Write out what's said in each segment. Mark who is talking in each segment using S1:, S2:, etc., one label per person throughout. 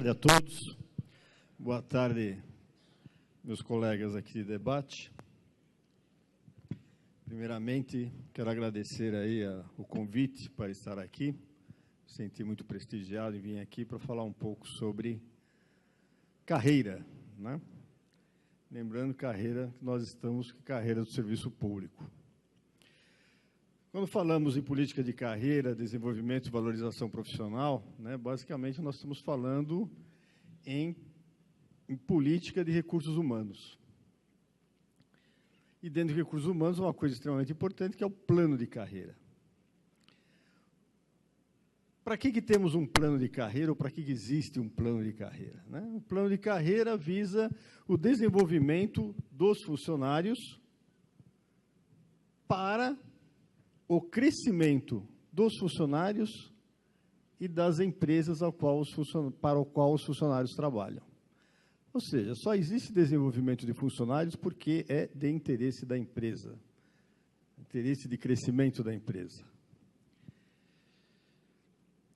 S1: tarde a todos. Boa tarde, meus colegas aqui de debate. Primeiramente, quero agradecer aí o convite para estar aqui. Me senti muito prestigiado em vir aqui para falar um pouco sobre carreira, né? Lembrando, carreira, que nós estamos com carreira do serviço público. Quando falamos em política de carreira, desenvolvimento e valorização profissional, né, basicamente nós estamos falando em política de recursos humanos. E dentro de recursos humanos, uma coisa extremamente importante, que é o plano de carreira. Para que temos um plano de carreira, ou para que existe um plano de carreira, né? O plano de carreira visa o desenvolvimento dos funcionários para o crescimento dos funcionários e das empresas para o qual os funcionários trabalham. Ou seja, só existe desenvolvimento de funcionários porque é de interesse da empresa, interesse de crescimento da empresa.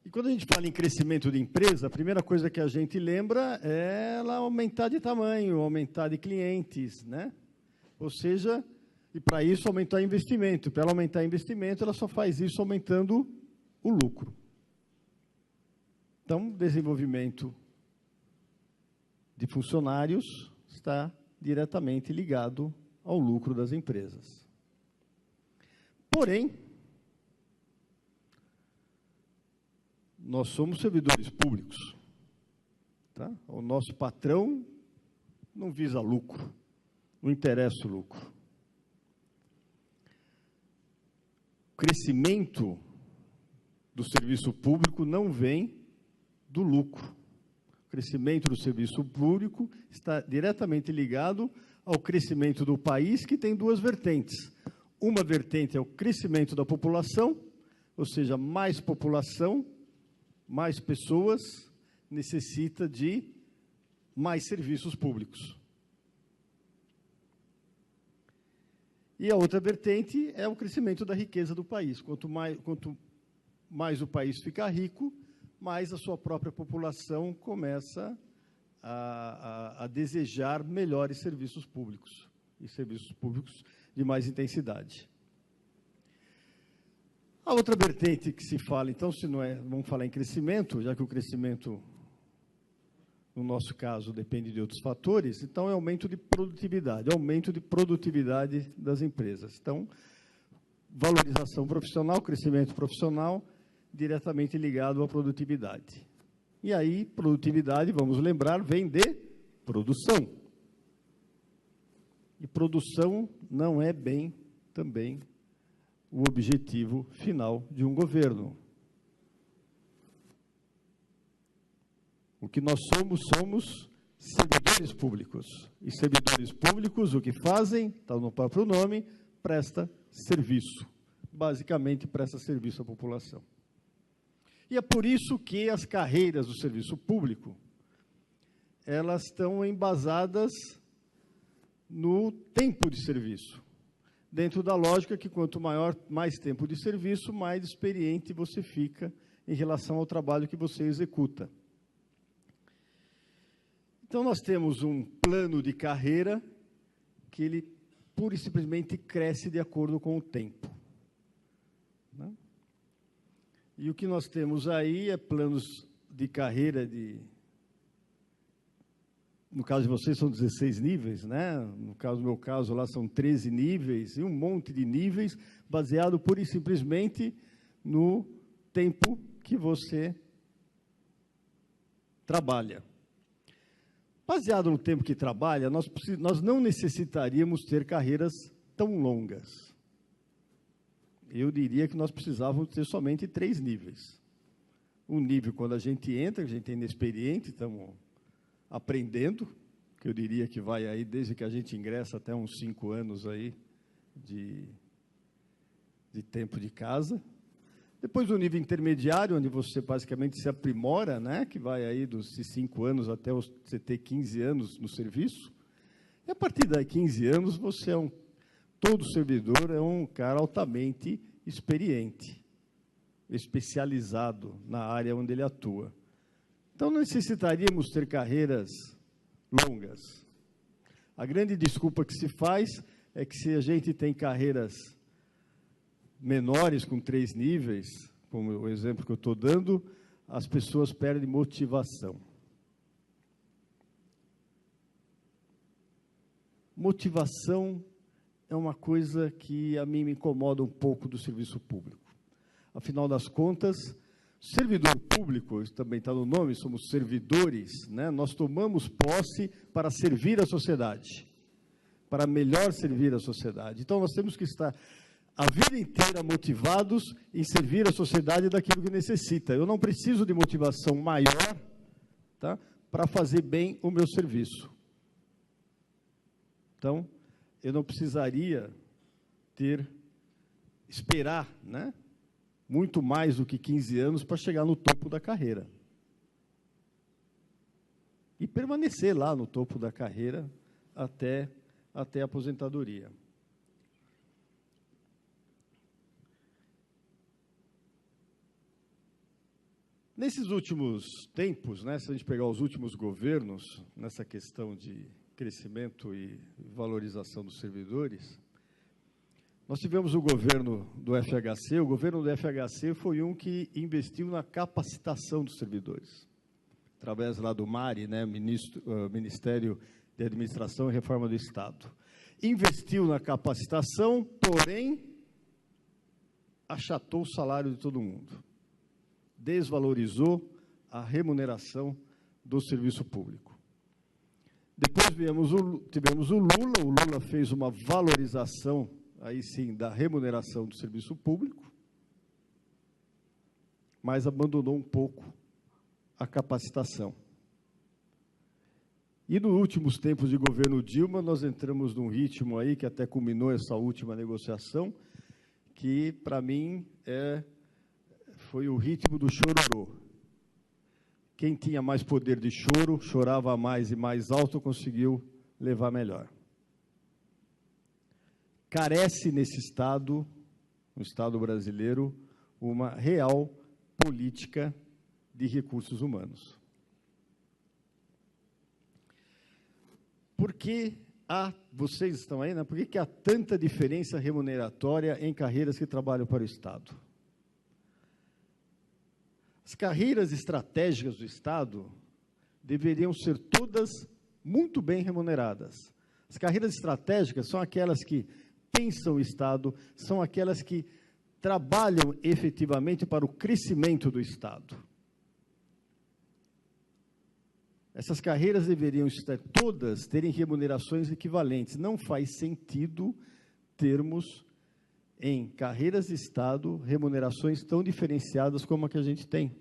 S1: E quando a gente fala em crescimento de empresa, a primeira coisa que a gente lembra é ela aumentar de tamanho, aumentar de clientes, né? Ou seja, e para isso aumentar investimento. Para ela aumentar investimento, ela só faz isso aumentando o lucro. Então, desenvolvimento de funcionários está diretamente ligado ao lucro das empresas. Porém, nós somos servidores públicos, tá? O nosso patrão não visa lucro, não interessa o lucro. O crescimento do serviço público não vem do lucro. O crescimento do serviço público está diretamente ligado ao crescimento do país, que tem duas vertentes. Uma vertente é o crescimento da população, ou seja, mais população, mais pessoas, necessita de mais serviços públicos. E a outra vertente é o crescimento da riqueza do país. Quanto mais o país fica rico, mais a sua própria população começa a desejar melhores serviços públicos, e serviços públicos de mais intensidade. A outra vertente que se fala, então, se não é, vamos falar em crescimento, já que o crescimento, no nosso caso, depende de outros fatores, então é aumento de produtividade das empresas. Então, valorização profissional, crescimento profissional, diretamente ligado à produtividade. E aí, produtividade, vamos lembrar, vem de produção. E produção não é bem também o objetivo final de um governo. O que nós somos servidores públicos. E servidores públicos, o que fazem, está no próprio nome, presta serviço. Basicamente, presta serviço à população. E é por isso que as carreiras do serviço público, elas estão embasadas no tempo de serviço. Dentro da lógica que quanto mais tempo de serviço, mais experiente você fica em relação ao trabalho que você executa. Então, nós temos um plano de carreira que ele, pura e simplesmente, cresce de acordo com o tempo, né? E o que nós temos aí é planos de carreira no caso de vocês, são 16 níveis, né? No meu caso, lá são 13 níveis, e um monte de níveis, baseado pura e simplesmente no tempo que você trabalha. Baseado no tempo que trabalha, nós não necessitaríamos ter carreiras tão longas. Eu diria que nós precisávamos ter somente 3 níveis. Um nível quando a gente entra, a gente é inexperiente, estamos aprendendo, que eu diria que vai aí desde que a gente ingressa até uns 5 anos aí de tempo de casa. Depois o nível intermediário, onde você basicamente se aprimora, né, que vai aí dos 5 anos até você ter 15 anos no serviço. E a partir daí 15 anos, todo servidor é um cara altamente experiente, especializado na área onde ele atua. Então, necessitaríamos ter carreiras longas. A grande desculpa que se faz é que se a gente tem carreiras menores, com 3 níveis, como o exemplo que eu estou dando, as pessoas perdem motivação. Motivação é uma coisa que a mim me incomoda um pouco do serviço público. Afinal das contas, servidor público, isso também está no nome, somos servidores, né? Nós tomamos posse para servir a sociedade, para melhor servir a sociedade. Então, nós temos que estar a vida inteira motivados em servir a sociedade daquilo que necessita. Eu não preciso de motivação maior, tá, para fazer bem o meu serviço. Então, eu não precisaria esperar, né, muito mais do que 15 anos para chegar no topo da carreira. E permanecer lá no topo da carreira até a aposentadoria. Nesses últimos tempos, né, se a gente pegar os últimos governos, nessa questão de crescimento e valorização dos servidores, nós tivemos o governo do FHC. O governo do FHC foi um que investiu na capacitação dos servidores, através lá do MARI, né, Ministério de Administração e Reforma do Estado. Investiu na capacitação, porém, achatou o salário de todo mundo. Desvalorizou a remuneração do serviço público. Depois tivemos o Lula fez uma valorização, aí sim, da remuneração do serviço público, mas abandonou um pouco a capacitação. E nos últimos tempos de governo Dilma, nós entramos num ritmo aí, que até culminou essa última negociação, que, para mim, foi o ritmo do chororô. Quem tinha mais poder de choro, chorava mais e mais alto, conseguiu levar melhor. Carece nesse Estado, no Estado brasileiro, uma real política de recursos humanos. Por que vocês estão aí, né? Por que há tanta diferença remuneratória em carreiras que trabalham para o Estado? As carreiras estratégicas do Estado deveriam ser todas muito bem remuneradas. As carreiras estratégicas são aquelas que pensam o Estado, são aquelas que trabalham efetivamente para o crescimento do Estado. Essas carreiras deveriam estar todas terem remunerações equivalentes. Não faz sentido termos em carreiras de Estado remunerações tão diferenciadas como a que a gente tem.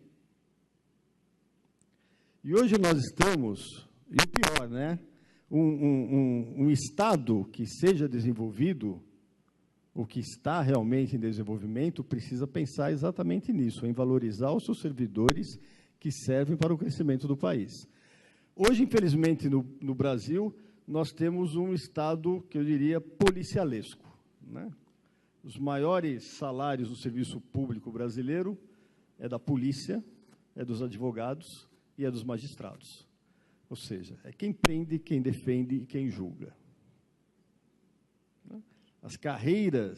S1: E hoje nós estamos, e o pior, né? Um Estado que seja desenvolvido, o que está realmente em desenvolvimento, precisa pensar exatamente nisso, em valorizar os seus servidores que servem para o crescimento do país. Hoje, infelizmente, no Brasil, nós temos um Estado, que eu diria, policialesco, né? Os maiores salários do serviço público brasileiro é da polícia, é dos advogados e é dos magistrados. Ou seja, é quem prende, quem defende e quem julga. As carreiras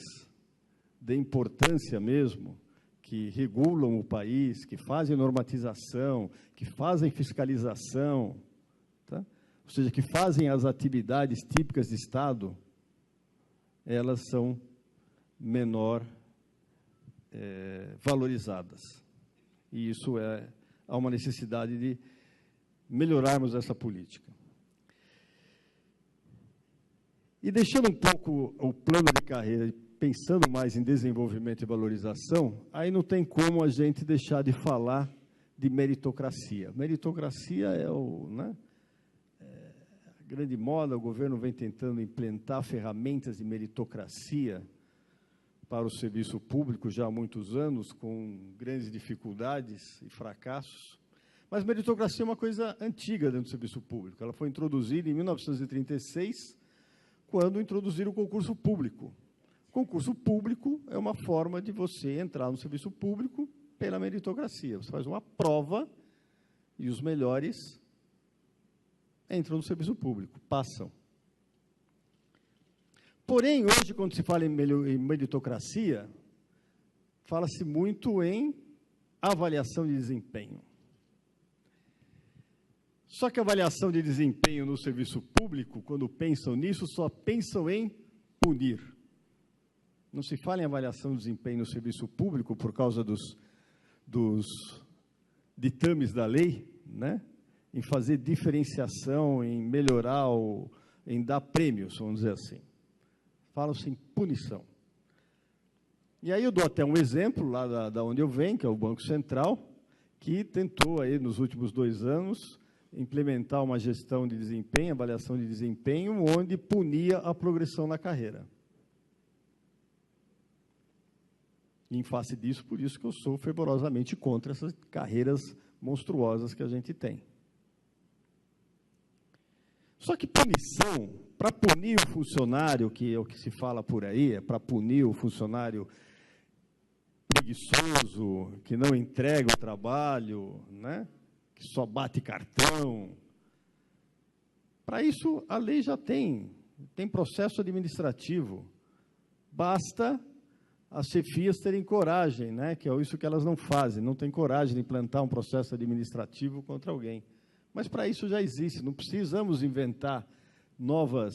S1: de importância mesmo, que regulam o país, que fazem normatização, que fazem fiscalização, tá? Ou seja, que fazem as atividades típicas de Estado, elas são menor valorizadas. E isso há uma necessidade de melhorarmos essa política. E deixando um pouco o plano de carreira, pensando mais em desenvolvimento e valorização, aí não tem como a gente deixar de falar de meritocracia. Meritocracia é a grande moda, o governo vem tentando implantar ferramentas de meritocracia para o serviço público já há muitos anos, com grandes dificuldades e fracassos. Mas meritocracia é uma coisa antiga dentro do serviço público. Ela foi introduzida em 1936, quando introduziram o concurso público. O concurso público é uma forma de você entrar no serviço público pela meritocracia. Você faz uma prova e os melhores entram no serviço público, passam. Porém, hoje, quando se fala em meritocracia, fala-se muito em avaliação de desempenho. Só que a avaliação de desempenho no serviço público, quando pensam nisso, só pensam em punir. Não se fala em avaliação de desempenho no serviço público por causa dos ditames da lei, né? Em fazer diferenciação, em melhorar, em dar prêmios, vamos dizer assim. Falam-se em punição. E aí eu dou até um exemplo lá da onde eu venho, que é o Banco Central, que tentou aí nos últimos 2 anos implementar uma gestão de desempenho, avaliação de desempenho, onde punia a progressão na carreira. E em face disso, por isso que eu sou fervorosamente contra essas carreiras monstruosas que a gente tem. Só que punição, para punir o funcionário, que é o que se fala por aí, é para punir o funcionário preguiçoso, que não entrega o trabalho, né? Que só bate cartão. Para isso, a lei já tem processo administrativo. Basta as chefias terem coragem, né? Que é isso que elas não fazem, não têm coragem de implantar um processo administrativo contra alguém. Mas para isso já existe, não precisamos inventar novas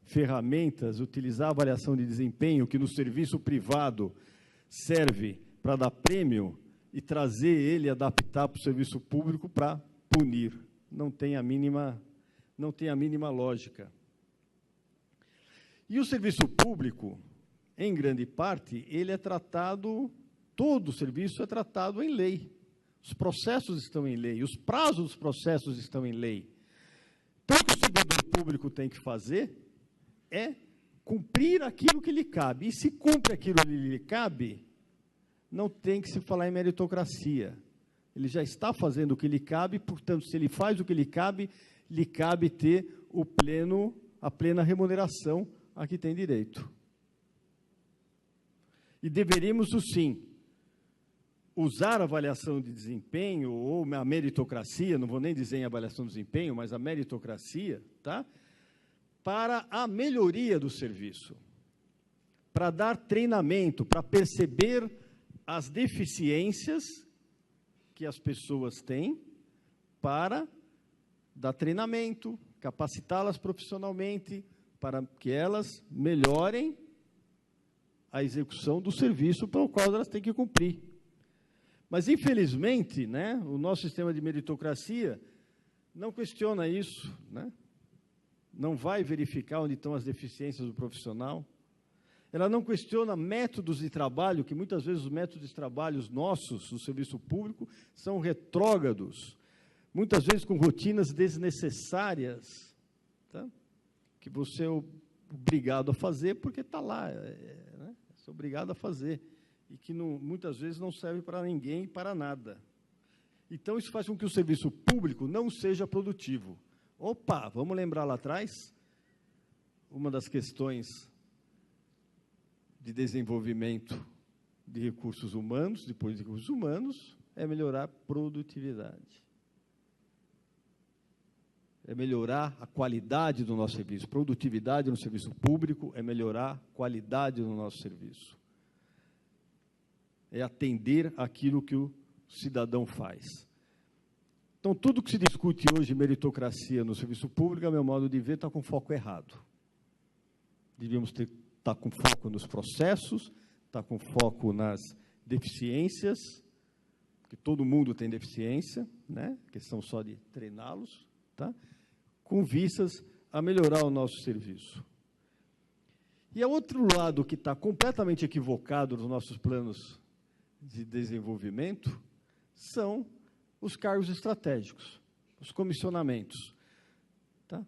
S1: ferramentas, utilizar a avaliação de desempenho, que no serviço privado serve para dar prêmio, e trazer ele, adaptar para o serviço público para punir. Não tem a mínima lógica. E o serviço público, em grande parte, ele é tratado, todo o serviço é tratado em lei. Os processos estão em lei, os prazos dos processos estão em lei. Então, o que o servidor público tem que fazer é cumprir aquilo que lhe cabe. E se cumpre aquilo que lhe cabe, não tem que se falar em meritocracia. Ele já está fazendo o que lhe cabe, portanto, se ele faz o que lhe cabe ter a plena remuneração a que tem direito. E deveríamos, sim, usar a avaliação de desempenho ou a meritocracia, não vou nem dizer em avaliação de desempenho, mas a meritocracia, tá? Para a melhoria do serviço, para dar treinamento, para perceber as deficiências que as pessoas têm, para dar treinamento, capacitá-las profissionalmente, para que elas melhorem a execução do serviço para o qual elas têm que cumprir. Mas, infelizmente, né, o nosso sistema de meritocracia não questiona isso, né? Não vai verificar onde estão as deficiências do profissional. Ela não questiona métodos de trabalho, que muitas vezes os métodos de trabalho nossos, no serviço público, são retrógrados, muitas vezes com rotinas desnecessárias, tá? Que você é obrigado a fazer porque está lá, né? Você é obrigado a fazer. E que muitas vezes não serve para ninguém, para nada. Então, isso faz com que o serviço público não seja produtivo. Opa, vamos lembrar lá atrás, uma das questões de desenvolvimento de recursos humanos, depois de recursos humanos, é melhorar a produtividade. É melhorar a qualidade do nosso serviço. Produtividade no serviço público é melhorar a qualidade do nosso serviço. É atender aquilo que o cidadão faz. Então, tudo que se discute hoje em meritocracia no serviço público, a meu modo de ver, está com foco errado. Devíamos estar com foco nos processos, estar com foco nas deficiências, porque todo mundo tem deficiência, né? Questão só de treiná-los, tá? Com vistas a melhorar o nosso serviço. E a outro lado que está completamente equivocado nos nossos planos de desenvolvimento são os cargos estratégicos, os comissionamentos. Tá?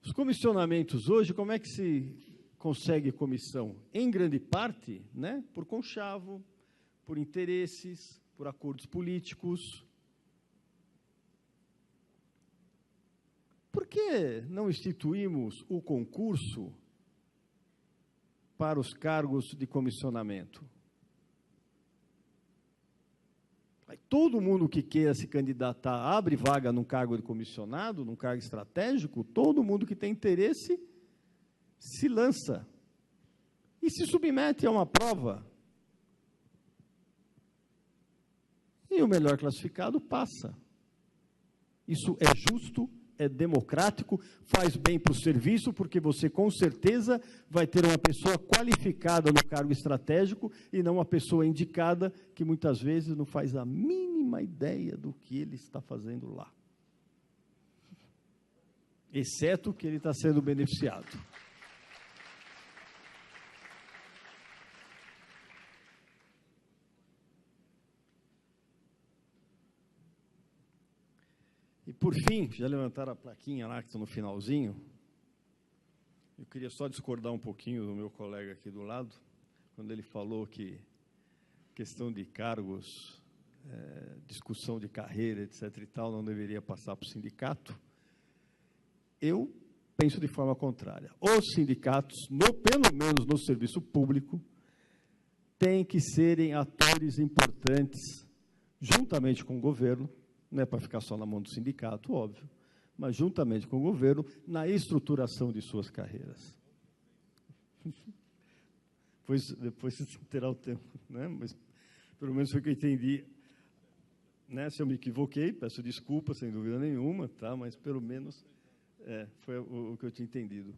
S1: Os comissionamentos hoje, como é que se consegue comissão? Em grande parte, né, por conchavo, por interesses, por acordos políticos. Por que não instituímos o concurso para os cargos de comissionamento? todo mundo que queira se candidatar abre vaga num cargo de comissionado, num cargo estratégico, todo mundo que tem interesse se lança e se submete a uma prova. E o melhor classificado passa. Isso é justo, é democrático, faz bem para o serviço, porque você, com certeza, vai ter uma pessoa qualificada no cargo estratégico e não uma pessoa indicada que, muitas vezes, não faz a mínima ideia do que ele está fazendo lá. Exceto que ele está sendo beneficiado. E, por fim, já levantaram a plaquinha lá, que está no finalzinho. Eu queria só discordar um pouquinho do meu colega aqui do lado, quando ele falou que questão de cargos, discussão de carreira, etc. e tal, não deveria passar para o sindicato. Eu penso de forma contrária. Os sindicatos, pelo menos no serviço público, têm que serem atores importantes, juntamente com o governo, não é para ficar só na mão do sindicato, óbvio, mas juntamente com o governo, na estruturação de suas carreiras. Depois você terá o tempo, né? Mas pelo menos foi o que eu entendi. Né? Se eu me equivoquei, peço desculpa, sem dúvida nenhuma, tá? Mas pelo menos foi o que eu tinha entendido.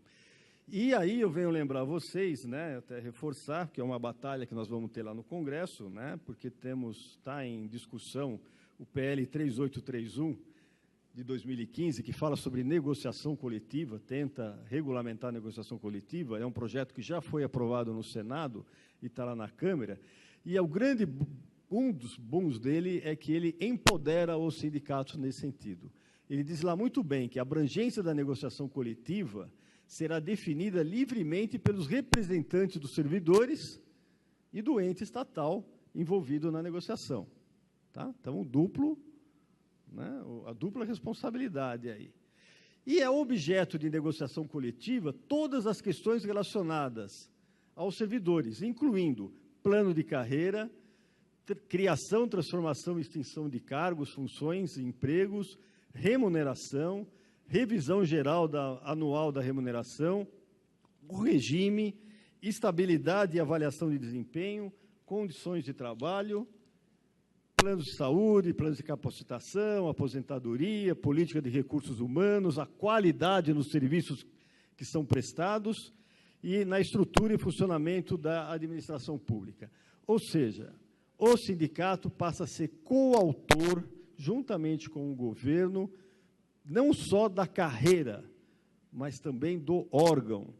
S1: E aí eu venho lembrar vocês, né, até reforçar, que é uma batalha que nós vamos ter lá no Congresso, né, porque está em discussão o PL 3831, de 2015, que fala sobre negociação coletiva, tenta regulamentar a negociação coletiva, é um projeto que já foi aprovado no Senado e está lá na Câmara, e um dos bons dele é que ele empodera os sindicatos nesse sentido. Ele diz lá muito bem que a abrangência da negociação coletiva será definida livremente pelos representantes dos servidores e do ente estatal envolvido na negociação. Tá? Então, a dupla responsabilidade aí. E é objeto de negociação coletiva todas as questões relacionadas aos servidores, incluindo plano de carreira, criação, transformação e extinção de cargos, funções e empregos, remuneração, revisão geral anual da remuneração, o regime, estabilidade e avaliação de desempenho, condições de trabalho, planos de saúde, planos de capacitação, aposentadoria, política de recursos humanos, a qualidade nos serviços que são prestados e na estrutura e funcionamento da administração pública. Ou seja, o sindicato passa a ser coautor, juntamente com o governo, não só da carreira, mas também do órgão.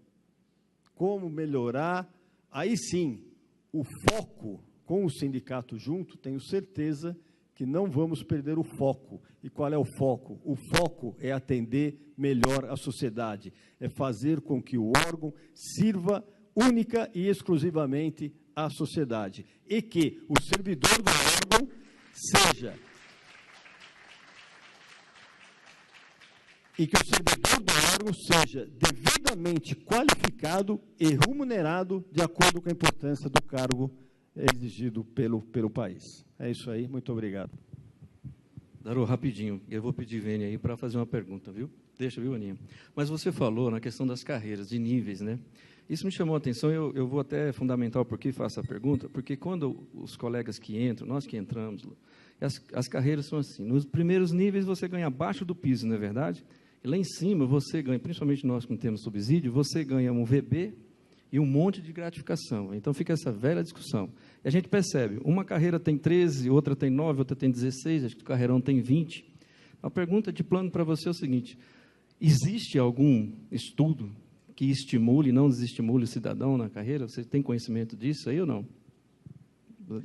S1: Como melhorar, aí sim, o foco. Com o sindicato junto, tenho certeza que não vamos perder o foco. E qual é o foco? O foco é atender melhor a sociedade, é fazer com que o órgão sirva única e exclusivamente à sociedade. E que o servidor do órgão seja... E que o servidor do órgão seja devidamente qualificado e remunerado de acordo com a importância do cargo exigido pelo país. É isso aí, muito obrigado.
S2: Daru, rapidinho, eu vou pedir Vênia aí para fazer uma pergunta, viu? Deixa, viu, Aninha? Mas você falou na questão das carreiras, de níveis, né? Isso me chamou a atenção, eu vou até fundamentar o porquê faço a pergunta, porque quando os colegas que entram, nós que entramos, as carreiras são assim, nos primeiros níveis você ganha abaixo do piso, não é verdade? E lá em cima você ganha, principalmente nós que não temos subsídio, você ganha um VB e um monte de gratificação. Então fica essa velha discussão. E a gente percebe, uma carreira tem 13, outra tem 9, outra tem 16, acho que o carreirão tem 20. A pergunta de plano para você é o seguinte: existe algum estudo que estimule, não desestimule o cidadão na carreira? Você tem conhecimento disso aí ou não?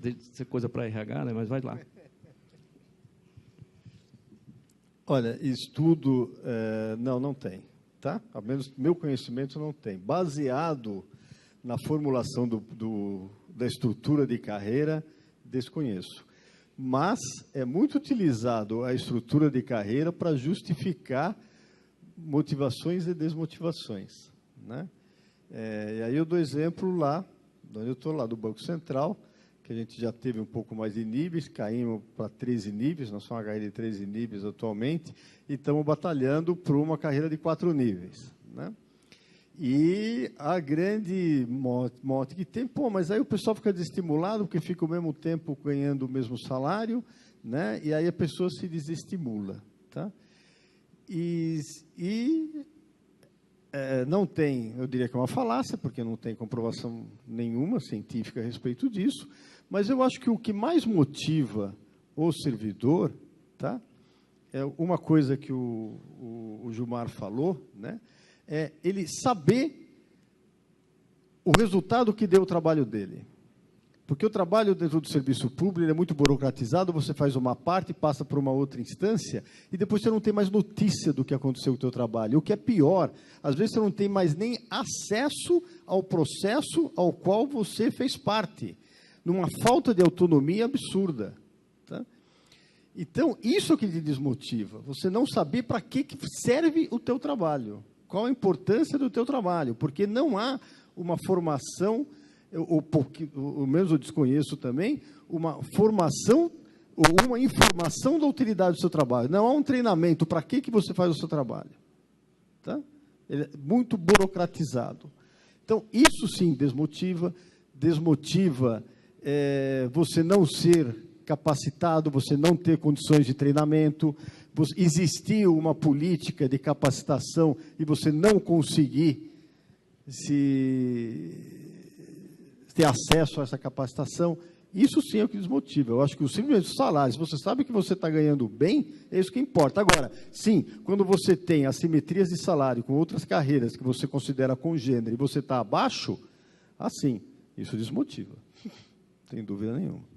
S2: Isso é coisa para RH, né? Mas vai lá.
S1: Olha, estudo, não tem, tá? Ao menos meu conhecimento não tem. Baseado na formulação da estrutura de carreira, desconheço. Mas é muito utilizado a estrutura de carreira para justificar motivações e desmotivações, né? E aí eu dou exemplo lá, onde eu estou, lá do Banco Central, que que a gente já teve um pouco mais de níveis, caímos para 13 níveis, nós somos uma carreira de 13 níveis atualmente, e estamos batalhando por uma carreira de 4 níveis, né? E a grande mote que tem, mas aí o pessoal fica desestimulado, porque fica ao mesmo tempo ganhando o mesmo salário, né? E aí a pessoa se desestimula, tá? Não tem, eu diria que é uma falácia, porque não tem comprovação nenhuma científica a respeito disso, mas eu acho que o que mais motiva o servidor, tá? É uma coisa que o Gilmar falou, né? É ele saber o resultado que deu o trabalho dele. Porque o trabalho dentro do serviço público ele é muito burocratizado, você faz uma parte, passa para uma outra instância, e depois você não tem mais notícia do que aconteceu com o teu trabalho. O que é pior, às vezes você não tem mais nem acesso ao processo ao qual você fez parte, numa falta de autonomia absurda. Tá? Então, isso é o que te desmotiva, você não saber para que serve o teu trabalho, qual a importância do teu trabalho, porque não há uma formação, ou menos eu desconheço também, uma formação ou uma informação da utilidade do seu trabalho. Não há um treinamento para que você faz o seu trabalho. Tá? Ele é muito burocratizado. Então, isso sim desmotiva você não ser capacitado, você não ter condições de treinamento, existir uma política de capacitação e você não conseguir ter acesso a essa capacitação, isso sim é o que desmotiva. Eu acho que simplesmente os salários, se você sabe que você está ganhando bem, é isso que importa. Agora, sim, quando você tem assimetrias de salário com outras carreiras que você considera congênero e você está abaixo, assim, isso desmotiva, sem dúvida nenhuma.